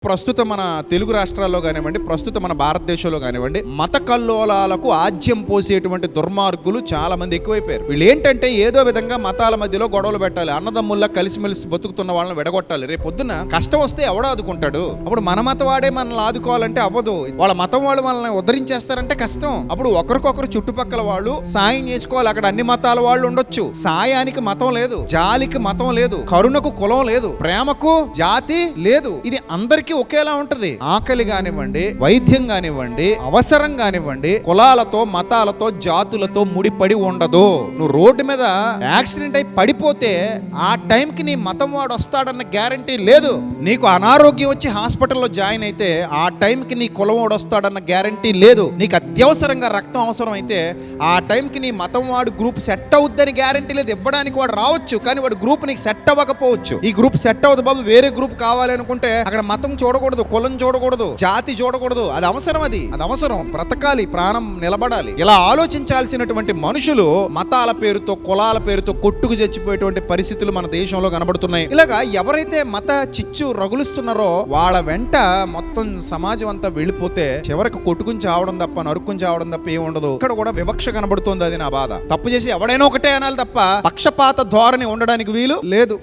ప్రస్తుతం మన తెలుగు రాష్ట్రాల్లో కానివ్వండి, ప్రస్తుతం మన భారతదేశంలో కానివ్వండి, మత కల్లోలాలకు ఆజ్యం పోసేటువంటి దుర్మార్గులు చాలా మంది ఎక్కువైపోయారు. వీళ్ళు ఏంటంటే ఏదో విధంగా మతాల మధ్యలో గొడవలు పెట్టాలి, అన్నదమ్ముల్లా కలిసిమెలిసి బతుకుతున్న వాళ్ళని విడగొట్టాలి. రేపు పొద్దున కష్టం వస్తే ఎవడో ఆదుకుంటాడు? అప్పుడు మన మతం వాడే మనల్ని ఆదుకోవాలంటే అవ్వదు. వాళ్ళ మతం వాళ్ళు మనల్ని ఉద్ధరించేస్తారంటే కష్టం. అప్పుడు ఒకరికొకరు చుట్టుపక్కల వాళ్ళు సాయం చేసుకోవాలి. అక్కడ అన్ని మతాల వాళ్ళు ఉండొచ్చు. సాయానికి మతం లేదు, జాలికి మతం లేదు, కరుణకు కులం లేదు, ప్రేమకు జాతి లేదు. ఇది అందరికీ ఒకేలా ఉంటది. ఆకలి కానివ్వండి, వైద్యం కానివ్వండి, అవసరం కానివ్వండి, కులాలతో మతాలతో జాతులతో ముడిపడి ఉండదు. నువ్వు రోడ్డు మీద యాక్సిడెంట్ అయి పడిపోతే ఆ టైంకి నీ మతం వాడు వస్తాడన్న గ్యారంటీ లేదు. నీకు అనారోగ్యం వచ్చి హాస్పిటల్లో జాయిన్ అయితే ఆ టైంకి నీ కులం వాడు వస్తాడన్న గ్యారంటీ లేదు. నీకు అత్యవసరంగా రక్తం అవసరం అయితే ఆ టైంకి నీ మతం వాడు గ్రూప్ సెట్ అవుద్దని గ్యారంటీ లేదు. ఇవ్వడానికి వాడు రావచ్చు, కానీ వాడు గ్రూప్ నీకు సెట్ అవ్వకపోవచ్చు. ఈ గ్రూప్ సెట్ అవుతుంది బాబు, వేరే గ్రూప్ కావాలి అనుకుంటే అక్కడ మతం చూడకూడదు, కులం చూడకూడదు, జాతి చూడకూడదు. అది అవసరం, అది అవసరం. బ్రతకాలి, ప్రాణం నిలబడాలి. ఇలా ఆలోచించాల్సినటువంటి మనుషులు మతాల పేరుతో, కులాల పేరుతో కొట్టుకు చచ్చిపోయేటువంటి పరిస్థితులు మన దేశంలో కనబడుతున్నాయి. ఇలాగా ఎవరైతే మత చిచ్చు రగులుస్తున్నారో వాళ్ళ వెంట మొత్తం సమాజం అంతా వెళ్ళిపోతే చివరికి కొట్టుకుని చావడం తప్ప, నరుక్కుని చావడం తప్ప ఏముండదు. ఇక్కడ కూడా వివక్ష కనబడుతుంది. అది నా బాధ. తప్పు చేసి ఎవడైనా ఒకటే అనాలి తప్ప పక్షపాత ధోరణి ఉండడానికి వీలు లేదు.